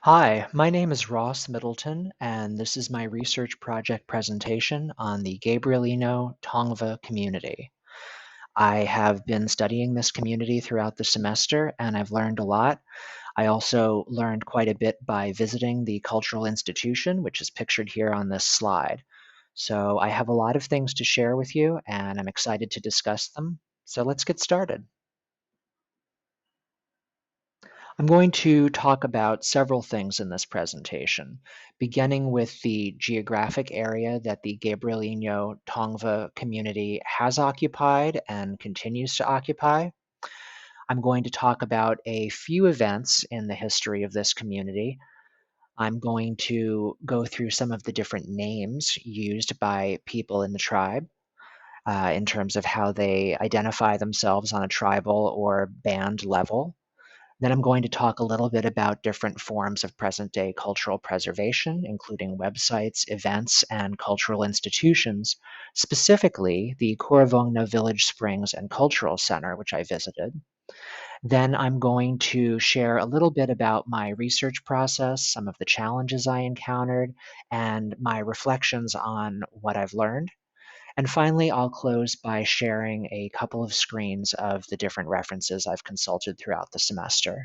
Hi, my name is Ross Middleton, and this is my research project presentation on the Gabrielino Tongva community. I have been studying this community throughout the semester, and I've learned a lot. I also learned quite a bit by visiting the cultural institution, which is pictured here on this slide. So I have a lot of things to share with you, and I'm excited to discuss them. So let's get started. I'm going to talk about several things in this presentation, beginning with the geographic area that the Gabrielino Tongva community has occupied and continues to occupy. I'm going to talk about a few events in the history of this community. I'm going to go through some of the different names used by people in the tribe in terms of how they identify themselves on a tribal or band level. Then I'm going to talk a little bit about different forms of present-day cultural preservation, including websites, events, and cultural institutions, specifically the Kurravongna Village Springs and Cultural Center, which I visited. Then I'm going to share a little bit about my research process, some of the challenges I encountered, and my reflections on what I've learned. And finally, I'll close by sharing a couple of screens of the different references I've consulted throughout the semester.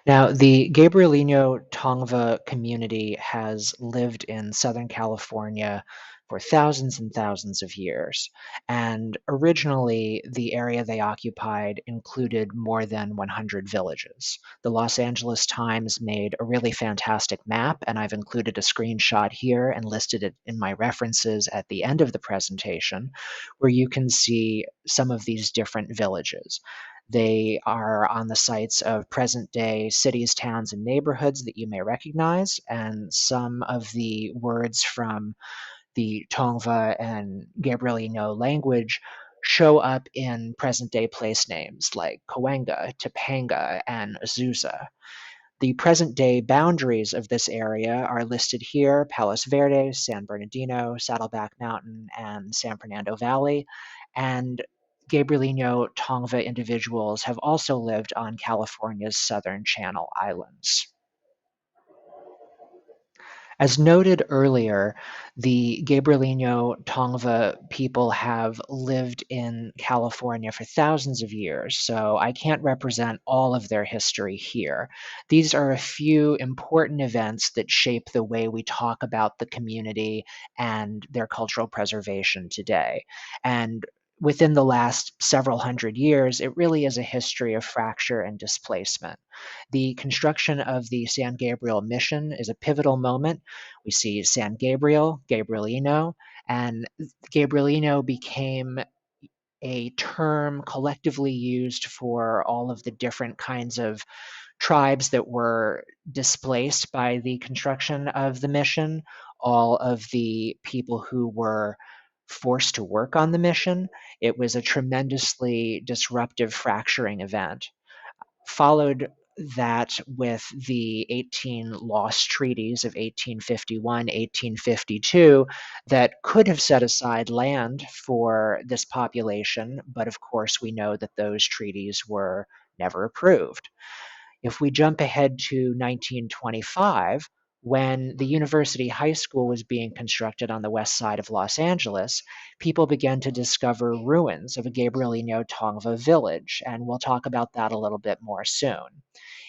Now, the Gabrielino Tongva community has lived in Southern California for thousands and thousands of years. And originally, the area they occupied included more than 100 villages. The Los Angeles Times made a really fantastic map, and I've included a screenshot here and listed it in my references at the end of the presentation, where you can see some of these different villages. They are on the sites of present-day cities, towns, and neighborhoods that you may recognize, and some of the words from the Tongva and Gabrielino language show up in present-day place names like Cahuenga, Topanga, and Azusa. The present-day boundaries of this area are listed here: Palos Verdes, San Bernardino, Saddleback Mountain, and San Fernando Valley. And Gabrielino Tongva individuals have also lived on California's southern Channel Islands. As noted earlier, the Gabrielino Tongva people have lived in California for thousands of years, so I can't represent all of their history here. These are a few important events that shape the way we talk about the community and their cultural preservation today. And within the last several hundred years, it really is a history of fracture and displacement. The construction of the San Gabriel mission is a pivotal moment. We see San Gabriel, Gabrielino, and Gabrielino became a term collectively used for all of the different kinds of tribes that were displaced by the construction of the mission, all of the people who were forced to work on the mission. It was a tremendously disruptive fracturing event. Followed that with the 18 lost treaties of 1851, 1852 that could have set aside land for this population, but of course we know that those treaties were never approved. If we jump ahead to 1925, when the University High School was being constructed on the west side of Los Angeles, people began to discover ruins of a Gabrielino Tongva village, and we'll talk about that a little bit more soon.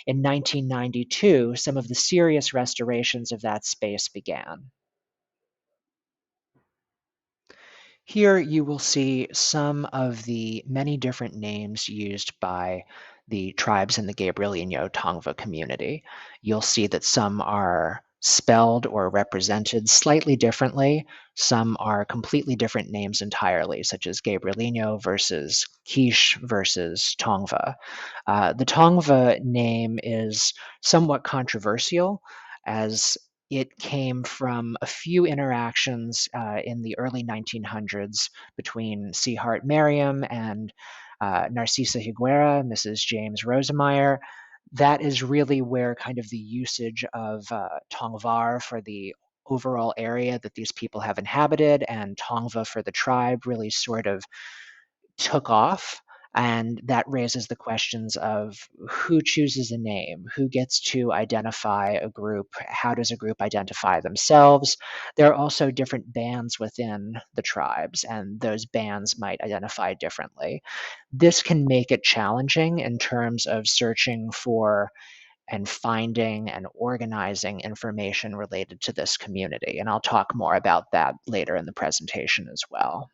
In 1992, some of the serious restorations of that space began. Here you will see some of the many different names used by the tribes in the Gabrielino Tongva community. You'll see that some are spelled or represented slightly differently. Some are completely different names entirely, such as Gabrielino versus Quiche versus Tongva. The Tongva name is somewhat controversial, as it came from a few interactions in the early 1900s between C. Hart Merriam and Narcisa Higuera, Mrs. James Rosemeyer. That is really where kind of the usage of Tongvar for the overall area that these people have inhabited and Tongva for the tribe really sort of took off. And that raises the questions of who chooses a name, who gets to identify a group, how does a group identify themselves. There are also different bands within the tribes, and those bands might identify differently. This can make it challenging in terms of searching for and finding and organizing information related to this community. And I'll talk more about that later in the presentation as well.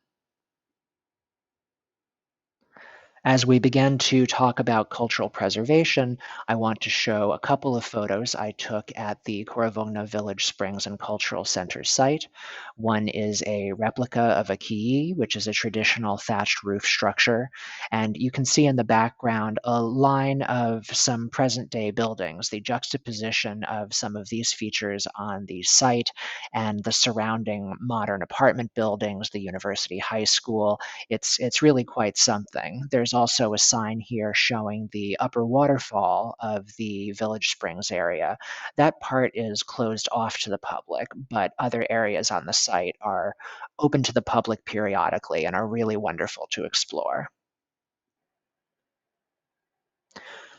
As we begin to talk about cultural preservation, I want to show a couple of photos I took at the Korovongna Village Springs and Cultural Center site. One is a replica of a ki'i, which is a traditional thatched roof structure, and you can see in the background a line of some present-day buildings, the juxtaposition of some of these features on the site and the surrounding modern apartment buildings, the University High School. It's really quite something. There's also a sign here showing the upper waterfall of the Village Springs area. That part is closed off to the public, but other areas on the site are open to the public periodically and are really wonderful to explore.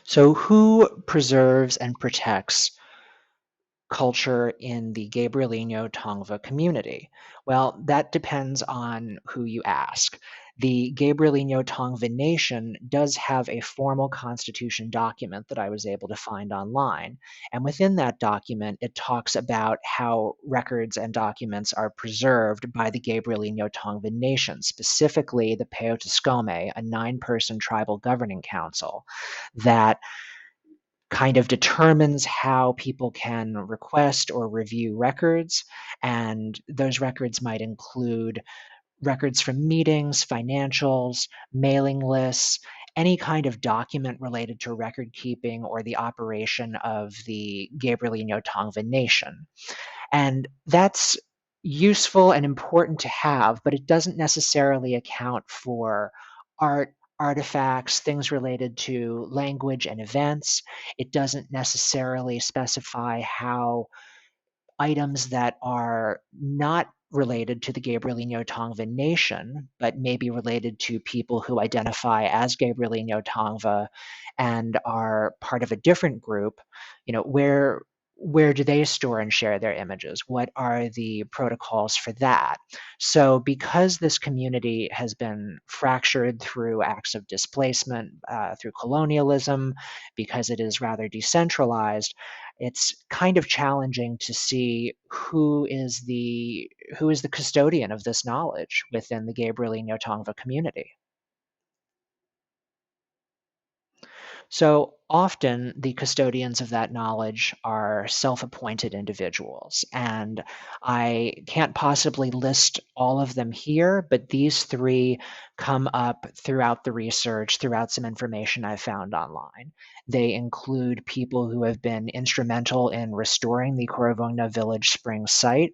So who preserves and protects culture in the Gabrielino Tongva community? Well, that depends on who you ask. The Gabrielino Tongva Nation does have a formal constitution document that I was able to find online. And within that document, it talks about how records and documents are preserved by the Gabrielino Tongva Nation, specifically the Peotiscome, a 9-person tribal governing council that kind of determines how people can request or review records, and those records might include records from meetings, financials, mailing lists, any kind of document related to record keeping or the operation of the Gabrielino Tongva Nation. And that's useful and important to have, but it doesn't necessarily account for art, artifacts, things related to language and events. It doesn't necessarily specify how items that are not related to the Gabrielino Tongva Nation, but maybe related to people who identify as Gabrielino Tongva and are part of a different group, where do they store and share their images? What are the protocols for that? So because this community has been fractured through acts of displacement, through colonialism, because it is rather decentralized, it's kind of challenging to see who is the custodian of this knowledge within the Gabrielino Tongva community. So often the custodians of that knowledge are self-appointed individuals, and I can't possibly list all of them here, but these three come up throughout the research, throughout some information I found online. They include people who have been instrumental in restoring the Korovongna Village Spring site.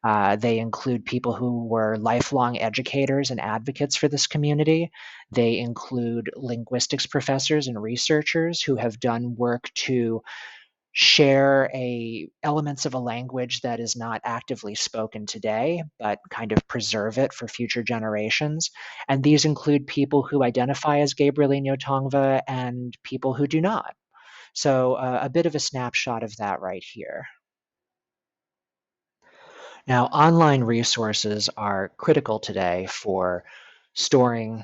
They include people who were lifelong educators and advocates for this community. They include linguistics professors and researchers who have done work to share elements of a language that is not actively spoken today, but kind of preserve it for future generations. And these include people who identify as Gabrielino Tongva and people who do not. So a bit of a snapshot of that right here. Now, online resources are critical today for storing,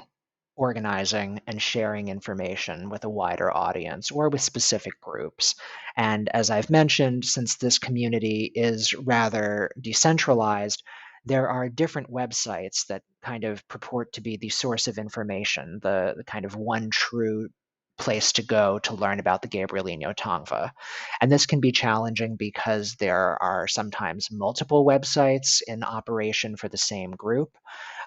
organizing, and sharing information with a wider audience or with specific groups. And as I've mentioned, since this community is rather decentralized, there are different websites that kind of purport to be the source of information, the kind of one true place to go to learn about the Gabrielino Tongva. And this can be challenging because there are sometimes multiple websites in operation for the same group.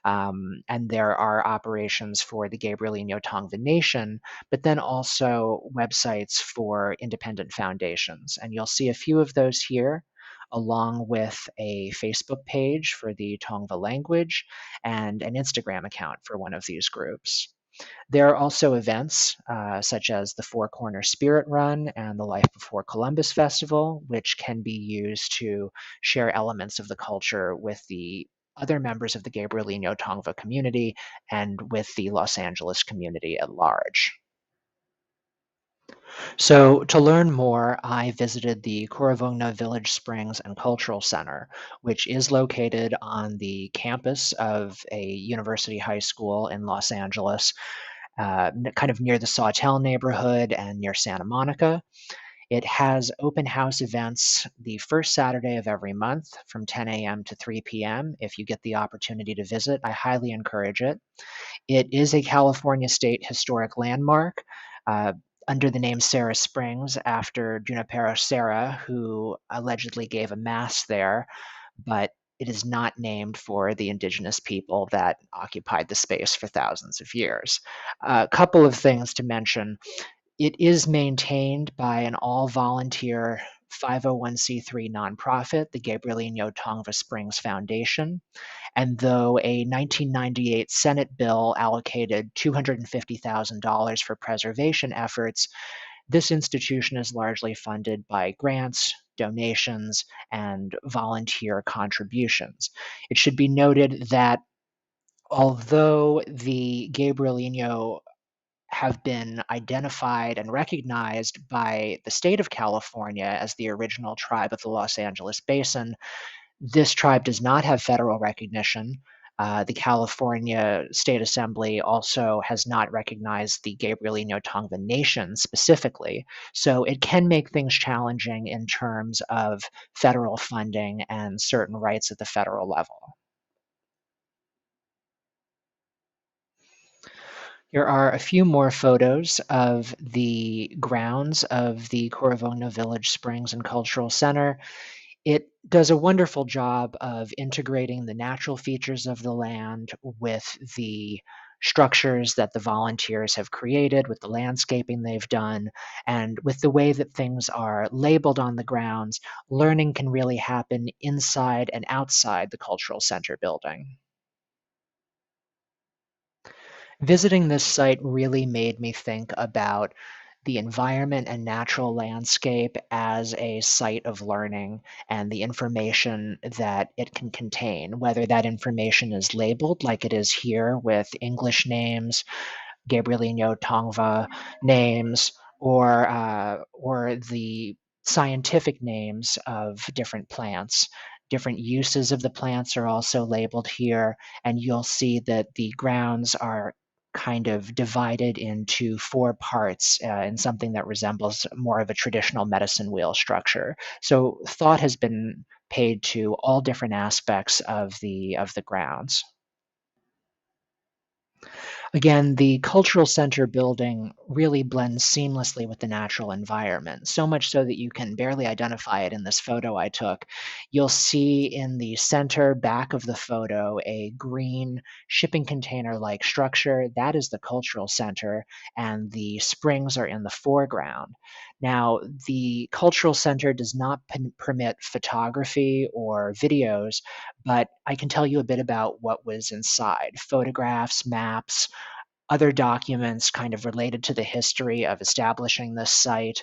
And there are operations for the Gabrielino Tongva Nation, but then also websites for independent foundations. And you'll see a few of those here, along with a Facebook page for the Tongva language and an Instagram account for one of these groups. There are also events such as the Four Corner Spirit Run and the Life Before Columbus Festival, which can be used to share elements of the culture with the other members of the Gabrielino Tongva community and with the Los Angeles community at large. So, to learn more, I visited the Corovogna Village Springs and Cultural Center, which is located on the campus of a university high school in Los Angeles, kind of near the Sawtelle neighborhood and near Santa Monica. It has open house events the first Saturday of every month from 10 a.m. to 3 p.m. If you get the opportunity to visit, I highly encourage it. It is a California State Historic Landmark uh, under the name Sarah Springs after Junipero Serra, who allegedly gave a mass there, but it is not named for the indigenous people that occupied the space for thousands of years. A couple of things to mention. It is maintained by an all-volunteer 501c3 nonprofit, the Gabrielino Tongva Springs Foundation. And though a 1998 Senate bill allocated $250,000 for preservation efforts, this institution is largely funded by grants, donations, and volunteer contributions. It should be noted that although the Gabrielino have been identified and recognized by the state of California as the original tribe of the Los Angeles Basin, this tribe does not have federal recognition. The California State Assembly also has not recognized the Gabrielino Tongva Nation specifically, so it can make things challenging in terms of federal funding and certain rights at the federal level. Here are a few more photos of the grounds of the Corovogna Village Springs and Cultural Center. It does a wonderful job of integrating the natural features of the land with the structures that the volunteers have created, with the landscaping they've done, and with the way that things are labeled on the grounds. Learning can really happen inside and outside the cultural center building. Visiting this site really made me think about the environment and natural landscape as a site of learning and the information that it can contain, whether that information is labeled like it is here with English names, Gabrielino Tongva names, or the scientific names of different plants. Different uses of the plants are also labeled here, and you'll see that the grounds are kind of divided into four parts in something that resembles more of a traditional medicine wheel structure. So thought has been paid to all different aspects of the grounds. Again, the cultural center building really blends seamlessly with the natural environment, so much so that you can barely identify it in this photo I took. You'll see in the center back of the photo a green shipping container-like structure. That is the cultural center, and the springs are in the foreground. Now, the cultural center does not permit photography or videos, but I can tell you a bit about what was inside. Photographs, maps, other documents kind of related to the history of establishing this site,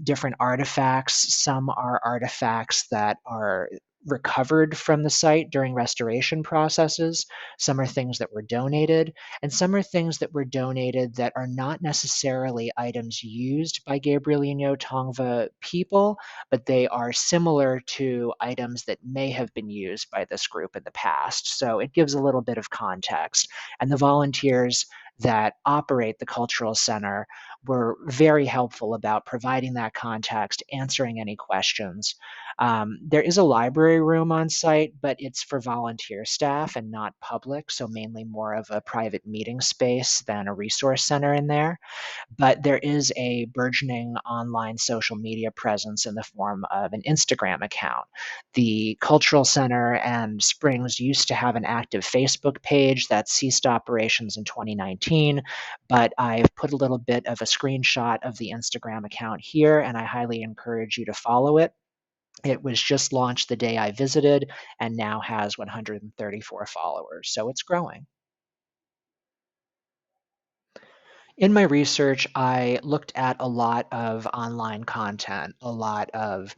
different artifacts. Some are artifacts that are recovered from the site during restoration processes. Some are things that were donated, and some are things that were donated that are not necessarily items used by Gabrielino Tongva people, but they are similar to items that may have been used by this group in the past. So it gives a little bit of context. And the volunteers that operate the cultural center were very helpful about providing that context, answering any questions. There is a library room on site, but it's for volunteer staff and not public, so mainly more of a private meeting space than a resource center in there. But there is a burgeoning online social media presence in the form of an Instagram account. The Cultural Center and Springs used to have an active Facebook page that ceased operations in 2019, but I've put a little bit of a screenshot of the Instagram account here, and I highly encourage you to follow it. It was just launched the day I visited and now has 134 followers, so it's growing. In my research, I looked at a lot of online content, a lot of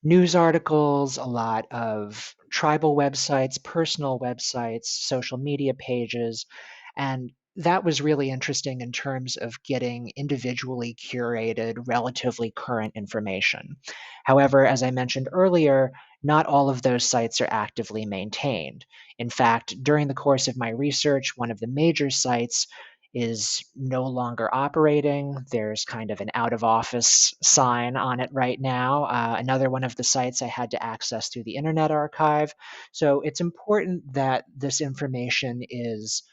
news articles, a lot of tribal websites, personal websites, social media pages, and that was really interesting in terms of getting individually curated, relatively current information. However, as I mentioned earlier, not all of those sites are actively maintained. In fact, during the course of my research, one of the major sites is no longer operating. There's kind of an out of office sign on it right now. Another one of the sites I had to access through the Internet Archive. So it's important that this information is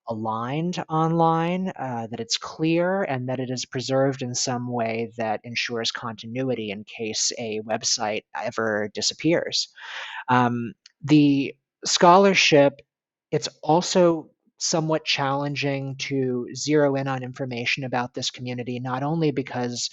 aligned online, that it's clear, and that it is preserved in some way that ensures continuity in case a website ever disappears. The scholarship, it's also somewhat challenging to zero in on information about this community, not only because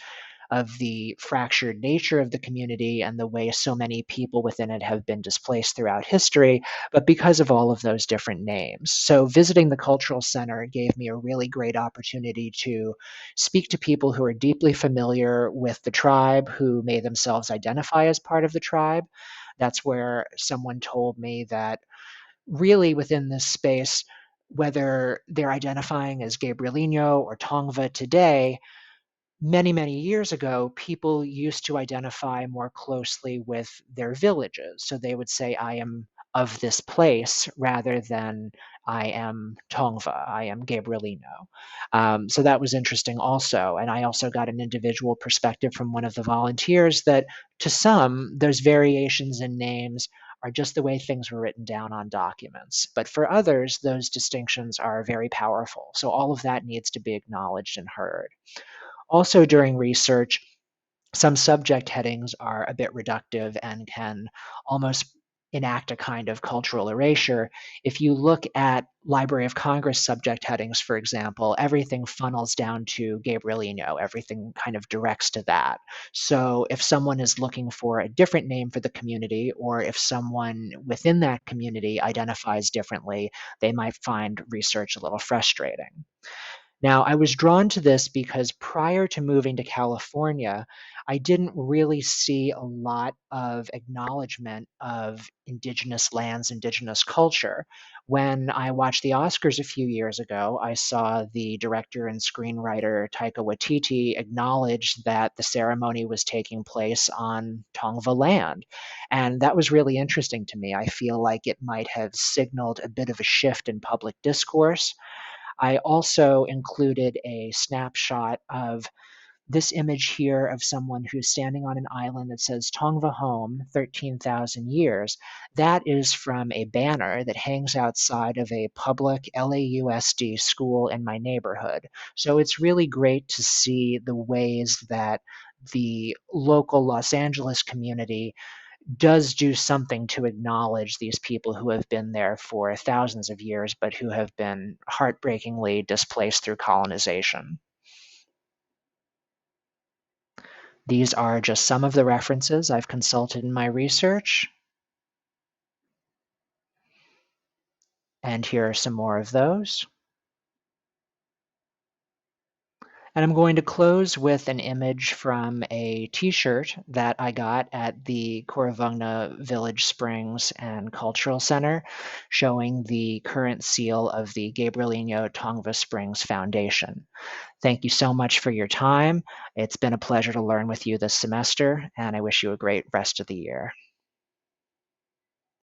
of the fractured nature of the community and the way so many people within it have been displaced throughout history, but because of all of those different names. So, visiting the Cultural Center gave me a really great opportunity to speak to people who are deeply familiar with the tribe, who may themselves identify as part of the tribe. That's where someone told me that really within this space, whether they're identifying as Gabrielino or Tongva today, many, many years ago, people used to identify more closely with their villages. So they would say, I am of this place rather than I am Tongva, I am Gabrielino. So that was interesting also. And I also got an individual perspective from one of the volunteers that to some, those variations in names are just the way things were written down on documents. But for others, those distinctions are very powerful. So all of that needs to be acknowledged and heard. Also, during research, some subject headings are a bit reductive and can almost enact a kind of cultural erasure. If you look at Library of Congress subject headings, for example, everything funnels down to Gabrielino, everything kind of directs to that. So if someone is looking for a different name for the community, or if someone within that community identifies differently, they might find research a little frustrating. Now, I was drawn to this because prior to moving to California, I didn't really see a lot of acknowledgement of indigenous lands, indigenous culture. When I watched the Oscars a few years ago, I saw the director and screenwriter Taika Waititi acknowledge that the ceremony was taking place on Tongva land. And that was really interesting to me. I feel like it might have signaled a bit of a shift in public discourse. I also included a snapshot of this image here of someone who's standing on an island that says Tongva Home, 13,000 years. That is from a banner that hangs outside of a public LAUSD school in my neighborhood. So it's really great to see the ways that the local Los Angeles community does do something to acknowledge these people who have been there for thousands of years, but who have been heartbreakingly displaced through colonization. These are just some of the references I've consulted in my research, and here are some more of those. And I'm going to close with an image from a t-shirt that I got at the Coravugna Village Springs and Cultural Center, showing the current seal of the Gabrielino Tongva Springs Foundation. Thank you so much for your time. It's been a pleasure to learn with you this semester, and I wish you a great rest of the year.